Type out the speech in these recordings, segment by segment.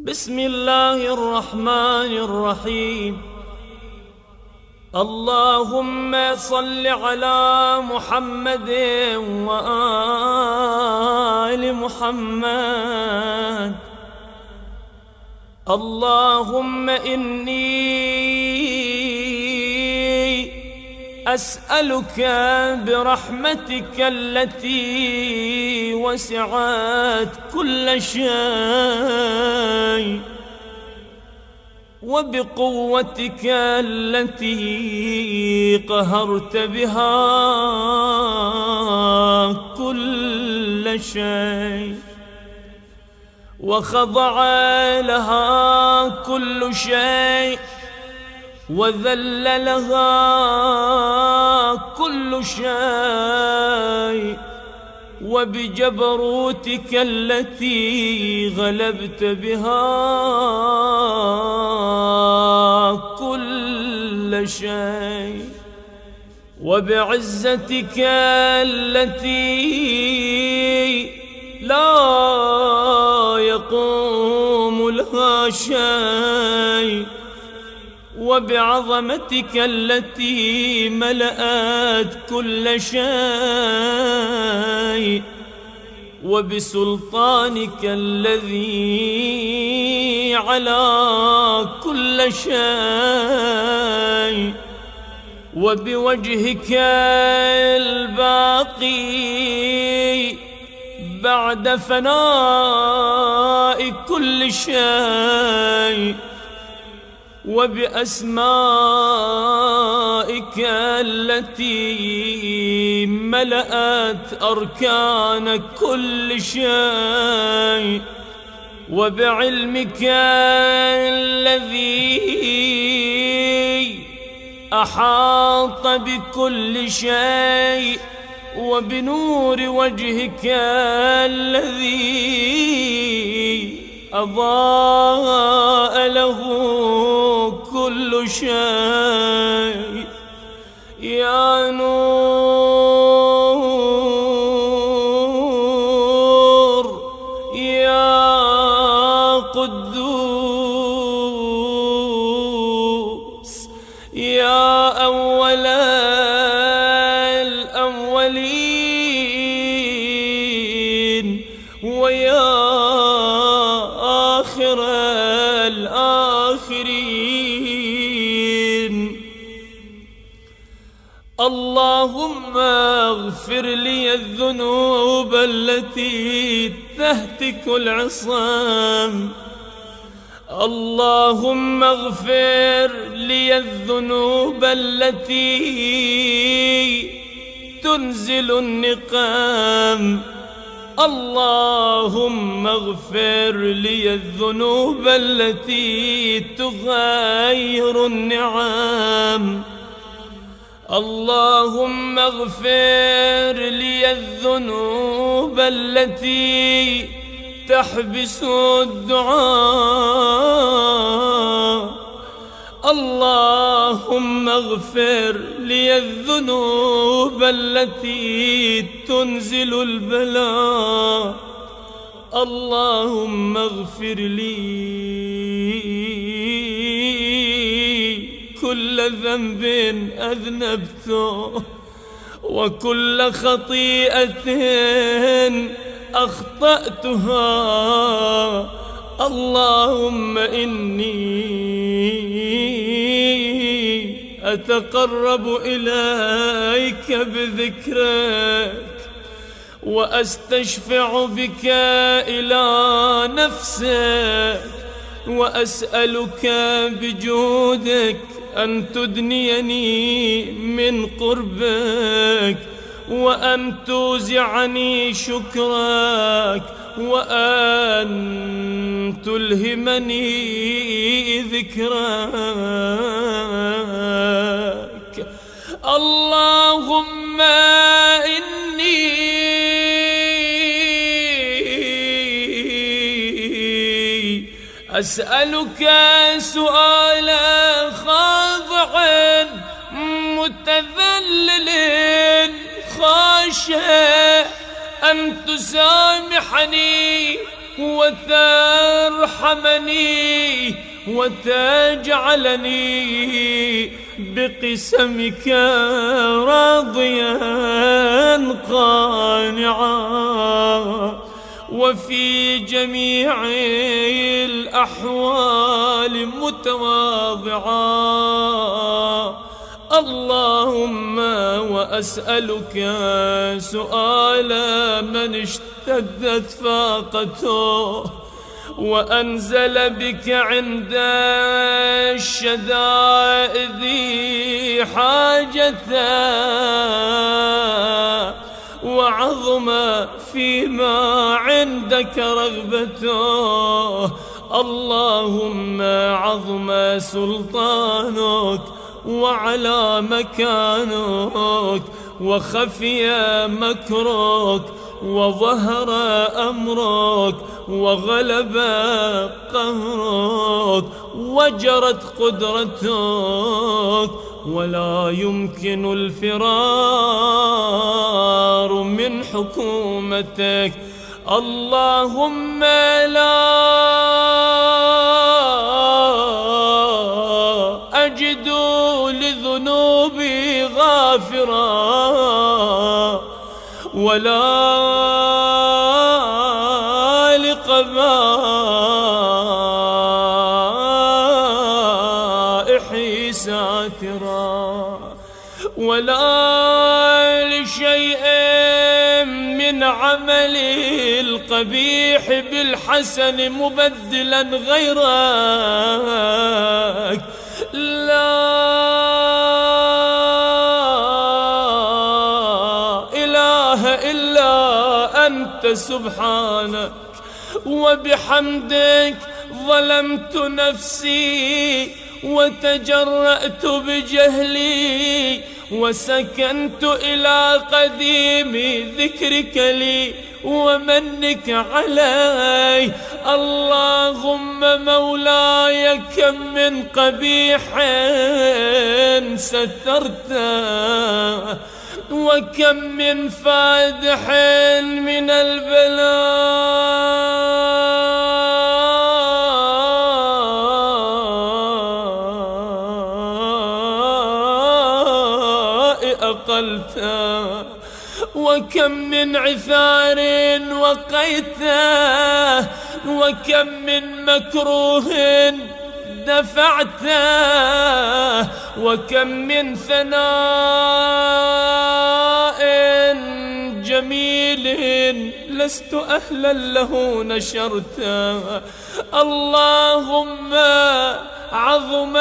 بسم الله الرحمن الرحيم. اللهم صل على محمد وآل محمد. اللهم إني أسألك برحمتك التي وسعت كل شيء وبقوتك التي قهرت بها كل شيء وخضع لها كل شيء وذل لها كل شيء وبجبروتك التي غلبت بها كل شيء وبعزتك التي لا يقوم لها شيء وبعظمتك التي ملأت كل شيء وبسلطانك الذي على كل شيء وبوجهك الباقي بعد فناء كل شيء وبأسمائك التي ملأت أركان كل شيء وبعلمك الذي أحاط بكل شيء وبنور وجهك الذي أضاء له كل شيء. يا نور يا قدوس يا أول الأولين ويا آخر الآخرين. اللهم اغفر لي الذنوب التي تهتك العصام. اللهم اغفر لي الذنوب التي تنزل النقام. اللهم اغفر لي الذنوب التي تغير النعم. اللهم اغفر لي الذنوب التي تحبس الدعاء. اللهم اغفر لي الذنوب التي تنزل البلاء. اللهم اغفر لي كل ذنب أذنبته وكل خطيئة أخطأتها. اللهم إني أتقرب إليك بذكرك وأستشفع بك إلى نفسك وأسألك بجودك أن تدنيني من قربك وأن توزعني شكرك وأن تلهمني ذكرك. اللهم إني أسألك سؤال خاضع متذلل خاشع أن تسامحني وترحمني وتجعلني بقسمك راضيا قانعا، وفي جميع الأحوال متواضعا. اللهم وأسألك سؤال من اشتدت فاقته وأنزل بك عند الشدائد حاجته وعظم فيما عندك رغبته. اللهم عظم سلطانك وعلى مكانك وخفي مكرك وظهر أمرك وغلب قهرك وجرت قدرتك، ولا يمكن الفرار من حكومتك. اللهم لا أجد لذنوبي غافرا ولا لقبائحي ساترا ولا لشيء من عملي القبيح بالحسن مبدلا غيرك. لا إله إلا أنت سبحانك وبحمدك ظلمت نفسي وتجرأت بجهلي وسكنت إلى قديم ذكرك لي ومنك علي. اللهم مولاي كم من قبيح سترته وكم من فادح من البلاء أقلته وكم من عثار وقيته وكم من مكروه دفعته وكم من ثناء جميل لست أهلا له نشرته. اللهم عظم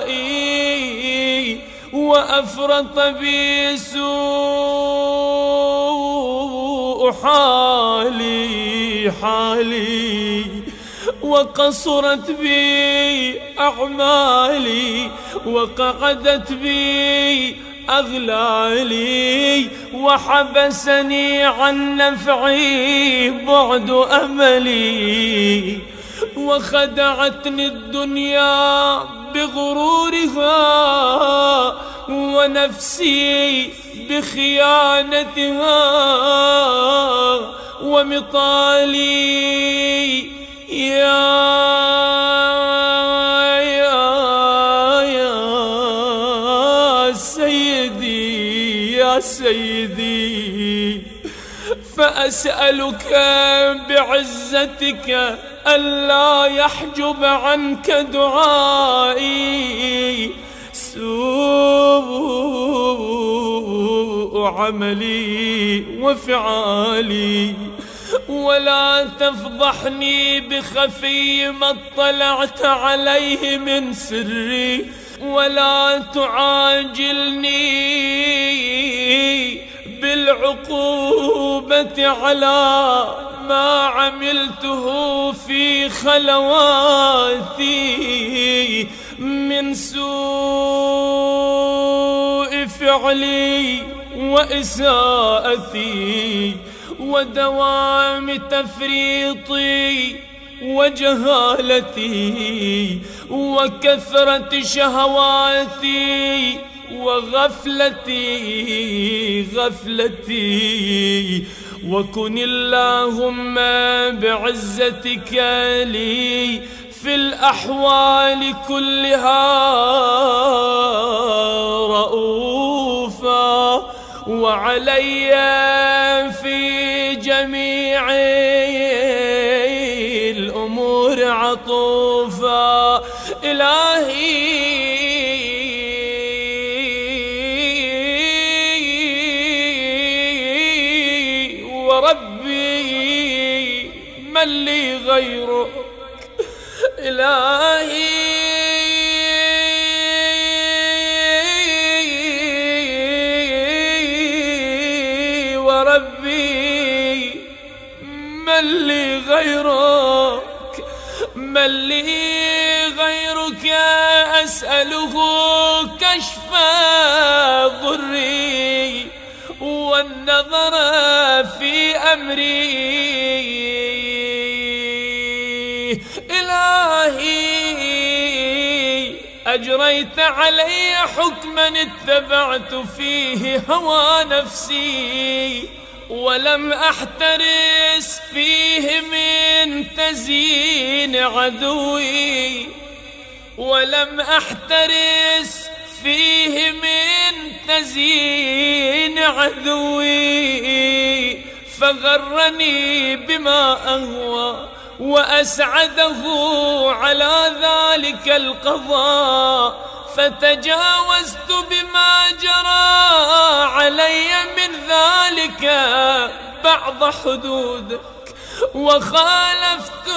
بلائي وأفرط بي سوء حالي وقصرت بي أعمالي وقعدت بي أغلالي وحبسني عن نفعي بعد أملي وخدعتني الدنيا بغرورها ونفسي بخيانتها ومطالي يا سيدي فأسألك بعزتك ألا يحجب عنك دعائي سوء عملي وفعالي، ولا تفضحني بخفي ما اطلعت عليه من سري، ولا تعاجلني بالعقوبة على ما عملته في خلواتي من سوء فعلي وإساءتي ودوام تفريطي وجهالتي وكثرة شهواتي وغفلتي وكن اللهم بعزتك لي في الأحوال كلها رؤوفا، وعلي في جميع الأمور عطوفا. إلهي وربي من لي غيرك، إلهي وربي من لي غيرك، من لي غيرك أسأله كشف ضري والنظر في أمري. إلهي أجريت علي حكما اتبعت فيه هوى نفسي، ولم أحترس فيه من تزيين عدوي، ولم أحترس فيه من تزيين عدوي، فغرني بما أهوى وأسعده على ذلك القضاء، فتجاوزت بما جرى علي من ذلك بعض حدودك، وخالفت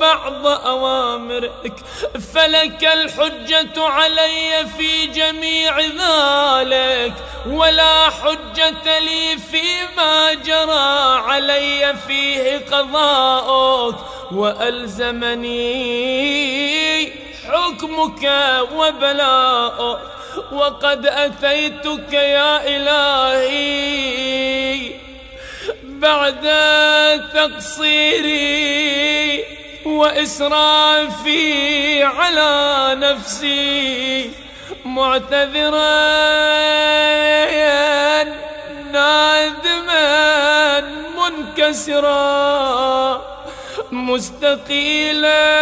بعض أوامرك، فلك الحجة علي في جميع ذلك، ولا حجة لي فيما جرى علي فيه قضاؤك، وألزمني حكمك وبلاؤك. وقد أتيتك يا إلهي بعد تقصيري وإسرافي على نفسي، معتذرا نادما منكسرا، مستقيلا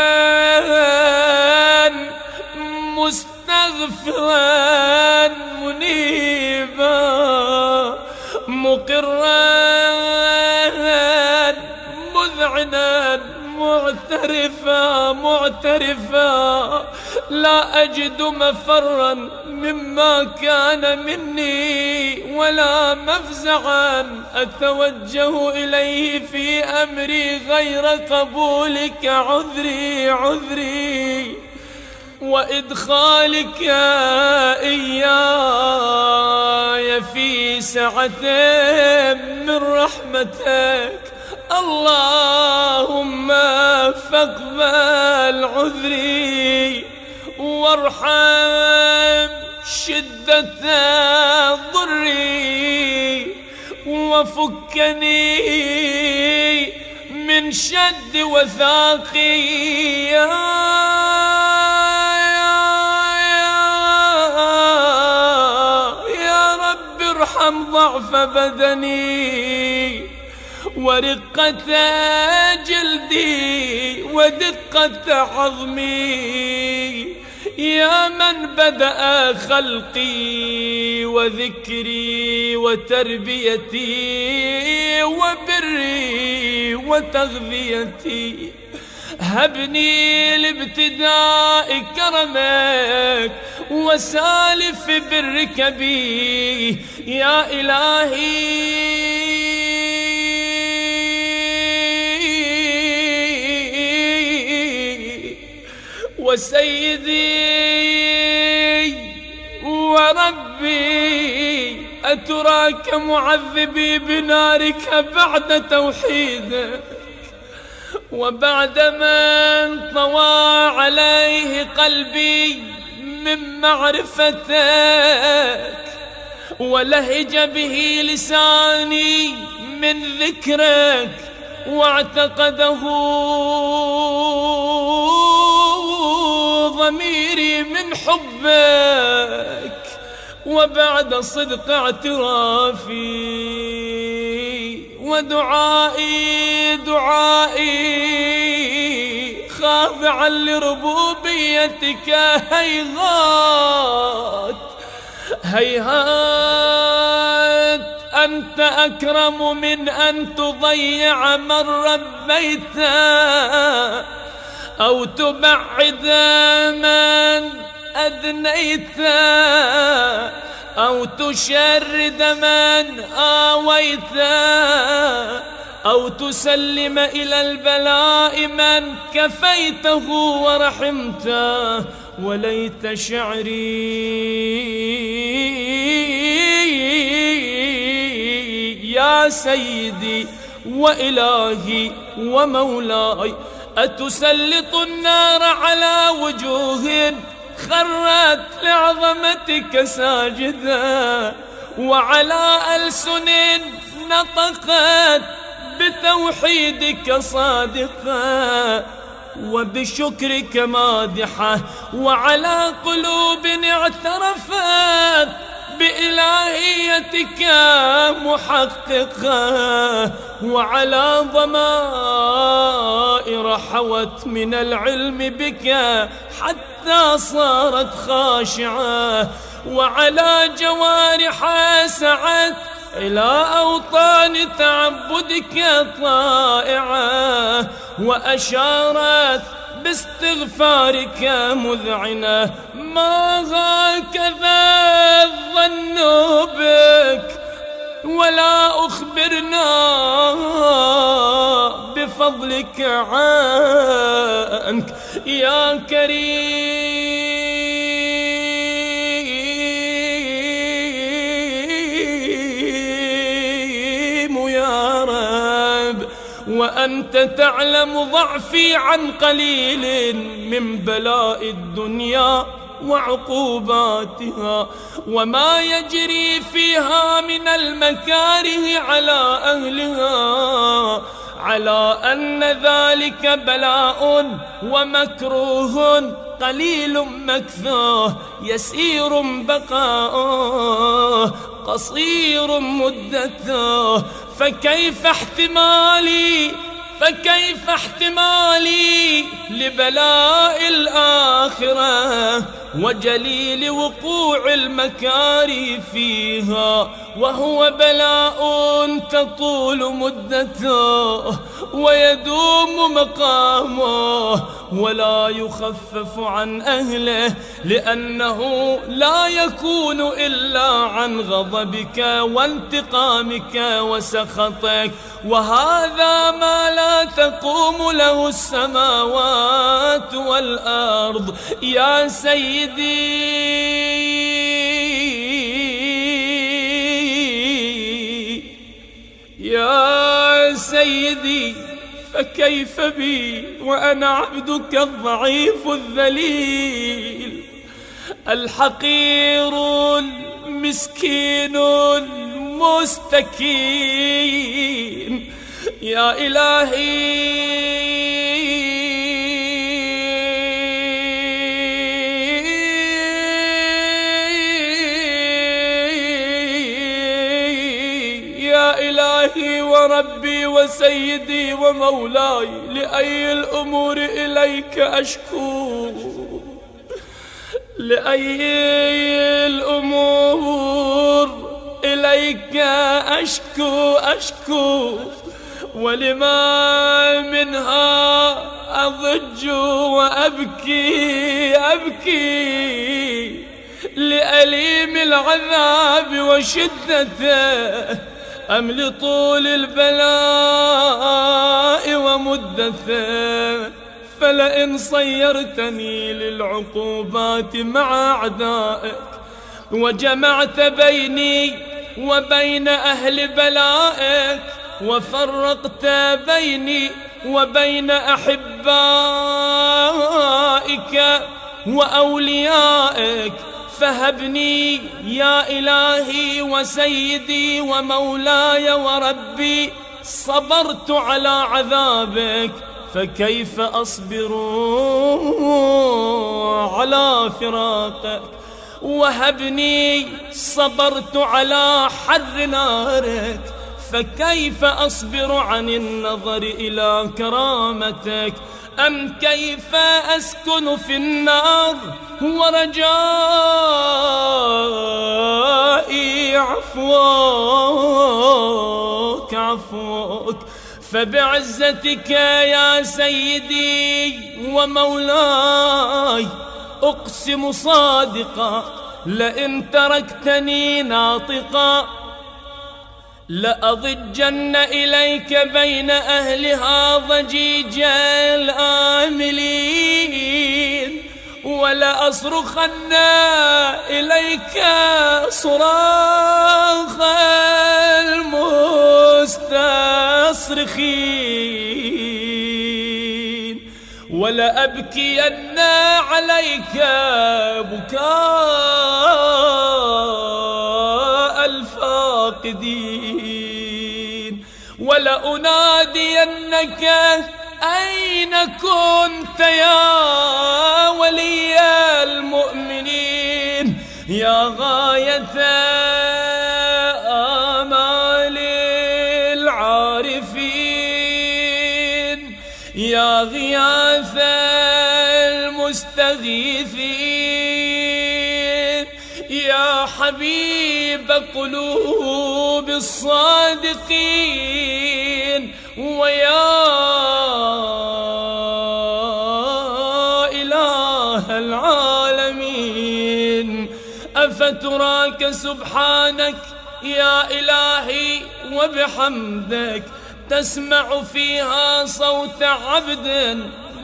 مستغفرا منيبا، مقرا مذعنا معترفا، لا أجد مفرا مما كان مني ولا مفزعا أتوجه إليه في أمري غير قبولك عذري وإدخالك إياي في سعة من رحمتك. اللهم فاقبل عذري وارحم شدة ضري، وفكني من شد وثاقي يا رب ارحم ضعف بدني ورقة جلدي ودقة عظمي، يا من بدأ خلقي وذكري وتربيتي وبري وتغذيتي، هبني لابتداء كرمك وسالف برك بي يا إلهي. وسيدي وربي أتراك معذبي بنارك بعد توحيدك، وبعدما انطوى عليه قلبي من معرفتك، ولهج به لساني من ذكرك، واعتقده ضميري من حبك، وبعد صدق اعترافي ودعائي خاضعا لربوبيتك، هيهات أنت أكرم من أن تضيع من ربيته، أو تبعد من أدنيته، أو تشرد من آويته، أو تسلم إلى البلاء من كفيته ورحمته. وليت شعري يا سيدي وإلهي ومولاي أتسلط النار على وجوه خرت لعظمتك ساجدة، وعلى ألسن نطقت بتوحيدك صادقة، وبشكرك مادحة، وعلى قلوب اعترفت بإلهيتك محققة، وعلى ضمائر حوت من العلم بك حتى صارت خاشعة، وعلى جوارح سعت إلى أوطان تعبدك طائعة، وأشارت باستغفارك مذعنة. ما هكذا الظن بك، ولا أخبرنا بفضلك عنك يا كريم يا رب. وأنت تعلم ضعفي عن قليل من بلاء الدنيا وعقوباتها، وما يجري فيها من المكاره على أهلها، على أن ذلك بلاء ومكروه قليل مكثاه، يسير بقاؤه، قصير مدته. فكيف احتمالي لبلاء الآخرة وجليل وقوع المكاره فيها، وهو بلاء تطول مدته ويدوم مقامه ولا يخفف عن أهله، لأنه لا يكون إلا عن غضبك وانتقامك وسخطك، وهذا ما لا تقوم له السماوات والأرض. يا سيدي يا سيدي، فكيف بي وأنا عبدك الضعيف الذليل الحقير المسكين المستكين؟ يا إلهي وربي وسيدي ومولاي، لأي الأمور إليك أشكو، لأي الأمور إليك أشكو، ولما منها أضج وأبكي لأليم العذاب وشدته، أم لطول البلاء ومدته؟ فلئن صيرتني للعقوبات مع أعدائك، وجمعت بيني وبين أهل بلائك، وفرقت بيني وبين أحبائك وأوليائك، فهبني يا إلهي وسيدي ومولاي وربي. صبرت على عذابك، فكيف أصبر على فراقك؟ وهبني صبرت على حر نارك، فكيف أصبر عن النظر إلى كرامتك؟ أم كيف أسكن في النار ورجائي عفوك عفوك؟ فبعزتك يا سيدي ومولاي أقسم صادقا لئن تركتني ناطقا لأضجن إليك بين أهلها ضجيج الآملين، ولأصرخن إليك صراخ المستصرخين، ولأبكين عليك بكاء الفاقدين، ولأنادينك أين كنت يا ولي المؤمنين؟ يا غاية آمال العارفين، يا غياث المستغيثين، يا حبيب قلوب الصادقين، ويا إله العالمين. أفتراك سبحانك يا إلهي وبحمدك تسمع فيها صوت عبد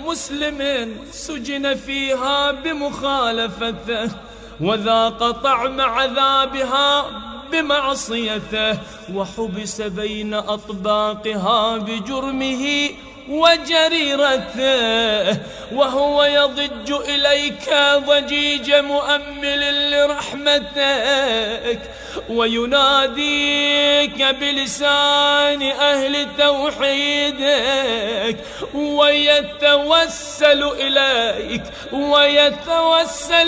مسلم سجن فيها بمخالفته وذاق طعم عذابها بمعصيته، وحبس بين أطباقها بجرمه وجريرته، وهو يضج إليك ضجيج مؤمل لرحمتك، ويناديك بلسان أهل توحيدك، ويتوسل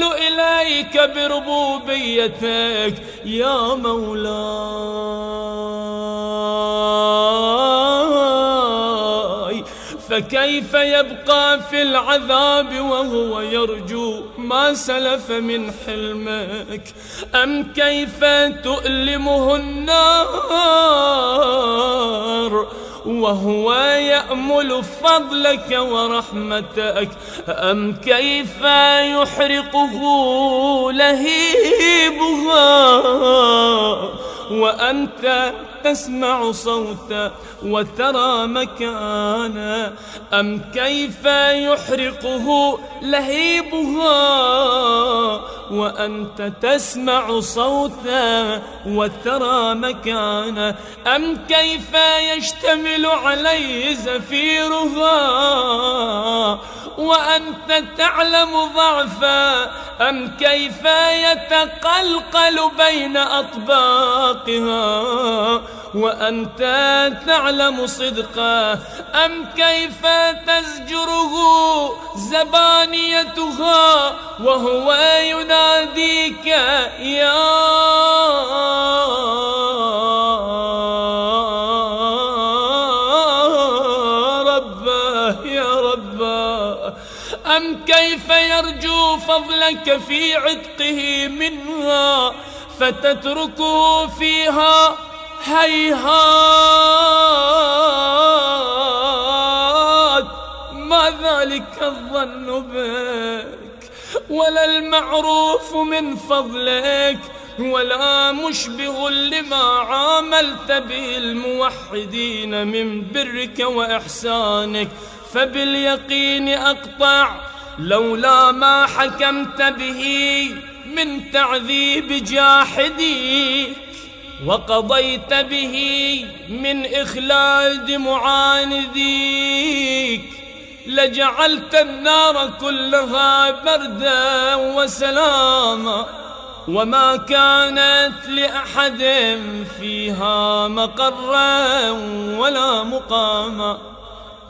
إليك بربوبيتك يا مولاي. فكيف يبقى في العذاب وهو يرجو ما سلف من حلمك؟ أم كيف تؤلمه النار وهو يأمل فضلك ورحمتك؟ أم كيف يحرقه لهيبها وأنت تسمع صوتا وترى مكانا؟ أم كيف يحرقه لهيبها وأنت تسمع صوتا وترى مكانا؟ أم كيف يشتمل عليه زفيرها وأنت تعلم ضعفا؟ أم كيف يتقلقل بين أطباقها وأنت تعلم صدقا؟ أم كيف تزجره زبانيتها وهو يناديك يا رباه يا رباه؟ أم كيف يرجو فضلك في عتقه منها فتتركه فيها هيهات؟ ما ذلك الظن بك ولا المعروف من فضلك ولا مشبه لما عاملت به الموحدين من برك وإحسانك. فباليقين أقطع لولا ما حكمت به من تعذيب جاحديك وقضيت به من إخلاد معانديك لجعلت النار كلها بردا وسلاما، وما كانت لأحد فيها مقرا ولا مقاما،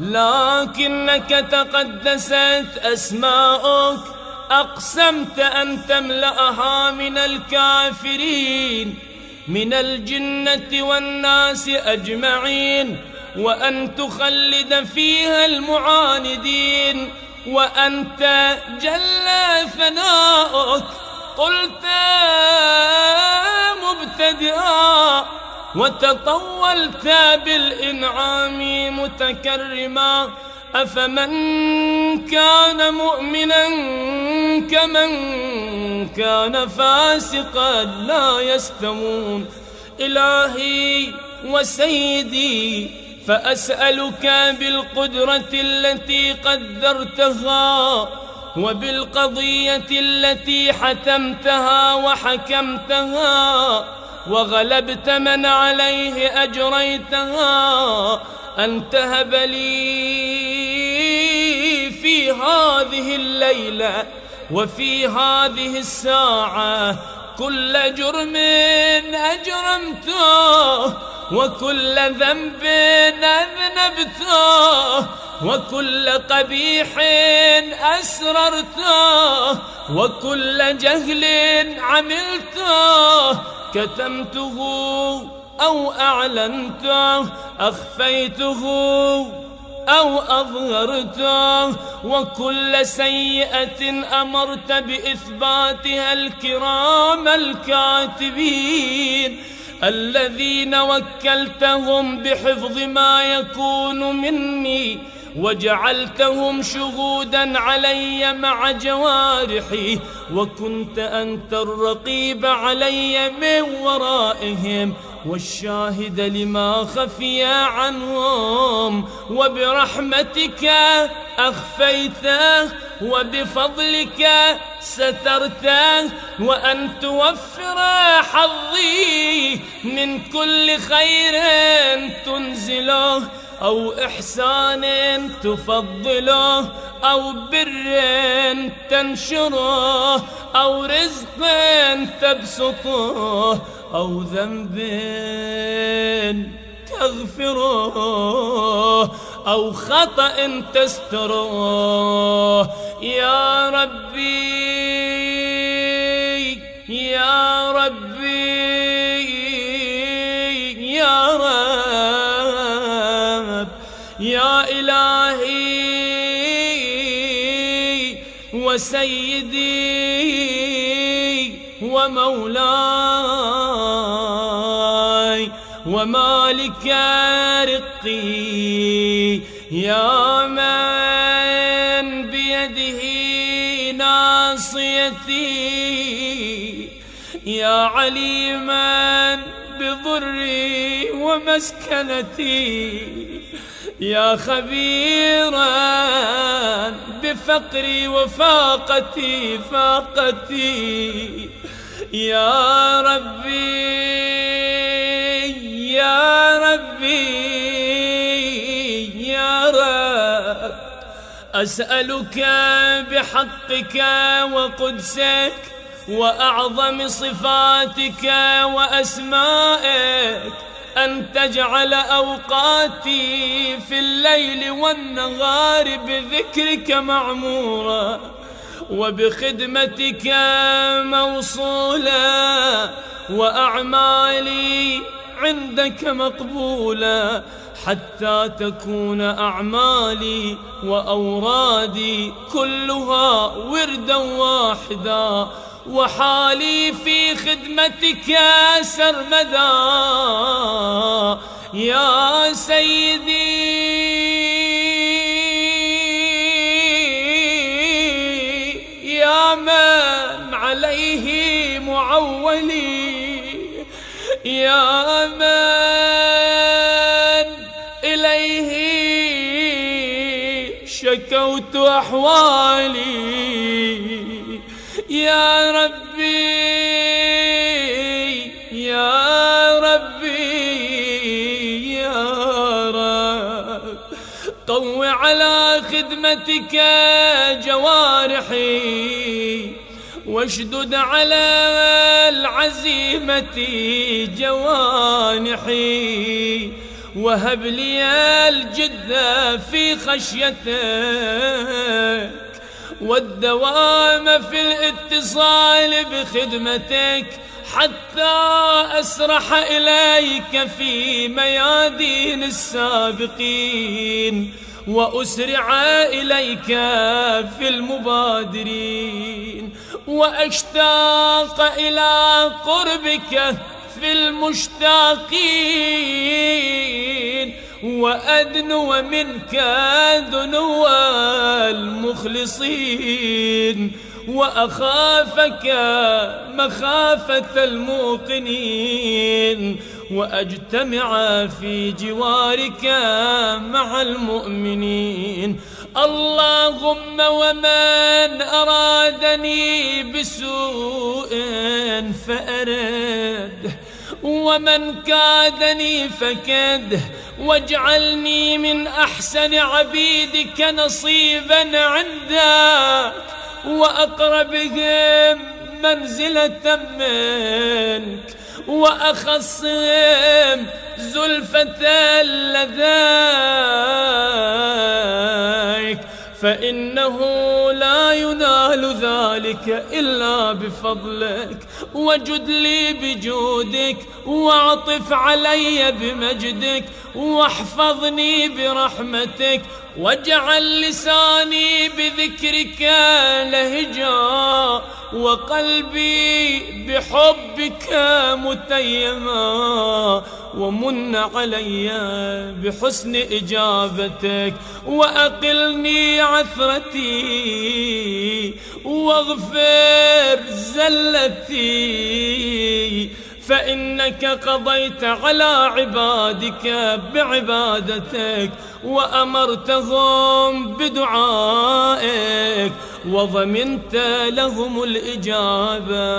لكنك تقدست أسماؤك أقسمت أن تملأها من الكافرين من الجنة والناس أجمعين، وأن تخلد فيها المعاندين، وأنت جل ثناؤك قلت مبتدئا وتطولت بالإنعام متكرما. أفمن كان مؤمنا كمن كان فاسقا لا يستوون. إلهي وسيدي، فأسألك بالقدرة التي قدرتها وبالقضية التي حتمتها وحكمتها وغلبت من عليه أجريتها، أن تهب لي في هذه الليلة وفي هذه الساعة كل جرم أجرمته، وكل ذنب أذنبته، وكل قبيح أسررته، وكل جهل عملته، كتمته أو أعلنته، أخفيته أو أظهرته، وكل سيئة أمرت بإثباتها الكرام الكاتبين الذين وكلتهم بحفظ ما يكون مني، وجعلتهم شهودا علي مع جوارحي، وكنت أنت الرقيب علي من ورائهم والشاهد لما خفي عنهم، وبرحمتك أخفيته وبفضلك سترته، وأن توفر حظي من كل خير تنزله أو إحسان تفضله أو بر تنشره أو رزق تبسطه أو ذنب تغفره أو خطأ تستره. يا ربي يا ربي يا رب يا إلهي وسيدي ومولاي ومالك رقي، يا من بيده ناصيتي، يا عليما بضري ومسكنتي، يا خبيرا بفقري وفاقتي فاقتي، يا ربي يا ربي يا رب، أسألك بحقك وقدسك وأعظم صفاتك وأسمائك أن تجعل أوقاتي في الليل والنهار بذكرك معمورة وبخدمتك موصولة، وأعمالي عندك مقبولة، حتى تكون أعمالي وأورادي كلها وردا واحدا، وحالي في خدمتك سرمدا. يا سيدي يا من عليه معولي، يا من إليه شكوت أحوالي، يا ربي يا ربي يا رب، قو على خدمتك جوارحي، واشدد على العزيمة جوانحي، وهب لي الجد في خشيتك، والدوام في الاتصال بخدمتك حتى أسرح إليك في ميادين السابقين وأسرع إليك في المبادرين، وأشتاق إلى قربك في المشتاقين، وأدنو منك دنو المخلصين، وأخافك مخافة الموقنين، وأجتمع في جوارك مع المؤمنين. اللهم ومن أرادني بسوء فأرده، ومن كادني فكده، واجعلني من أحسن عبيدك نصيبا عندك وأقربهم منزلة منك وأخصهم زلفة لديك، فإنه لا ينال ذلك إلا بفضلك. وجد لي بجودك، واعطف علي بمجدك، واحفظني برحمتك، واجعل لساني بذكرك لهجا، وقلبي بحبك متيما، ومن علي بحسن إجابتك، وأقلني عثرتي، واغفر زلتي، فإنك قضيت على عبادك بعبادتك، وأمرتهم بدعائك، وضمنت لهم الإجابة،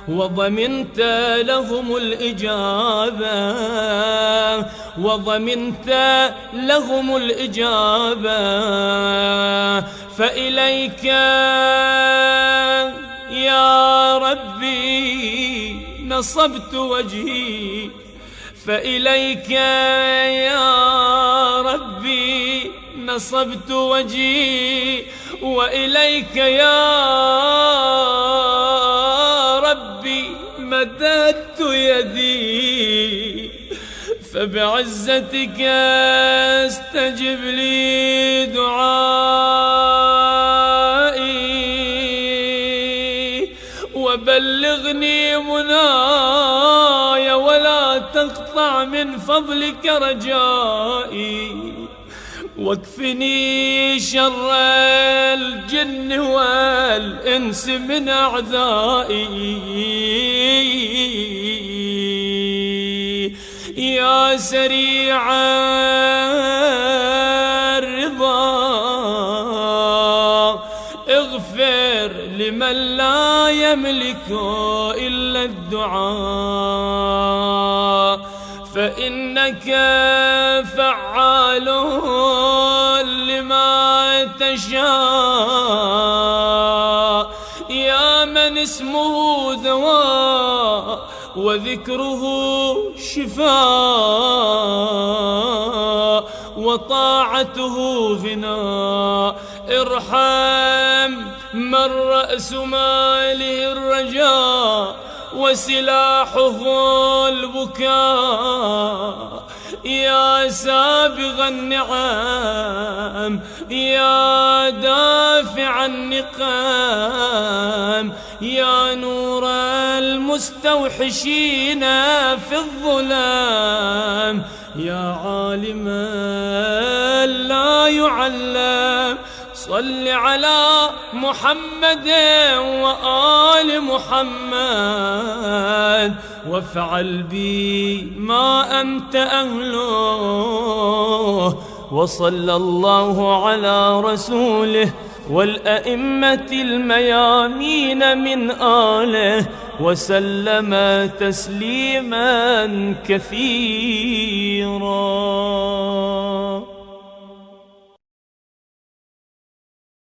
وضمنت لهم الإجابة، وضمنت لهم الإجابة. فإليك يا ربي نصبت وجهي، فإليك يا ربي نصبت وجهي، وإليك يا ربي مددت يدي، فبعزتك استجب لي دعائي، وبلغني مناي، ولا تقطع من فضلك رجائي، واكفني شر الجن والإنس من أعدائي. يا سريع الرضا اغفر لمن لا يملك إلا الدعاء، فإنك فعال لما تشاء. يا من اسمه دواء وذكره شفاء وطاعته غنى، ارحم من رأس ماله الرجاء وسلاحه البكاء. يا سابغ النعم، يا دافع النقام، يا نور المستوحشين في الظلام، يا عالما لا يعلم، صل على محمد وآل محمد، وافعل بي ما أنت أهله. وصلى الله على رسوله والأئمة الميامين من آله، وسلم تسليما كثيرا.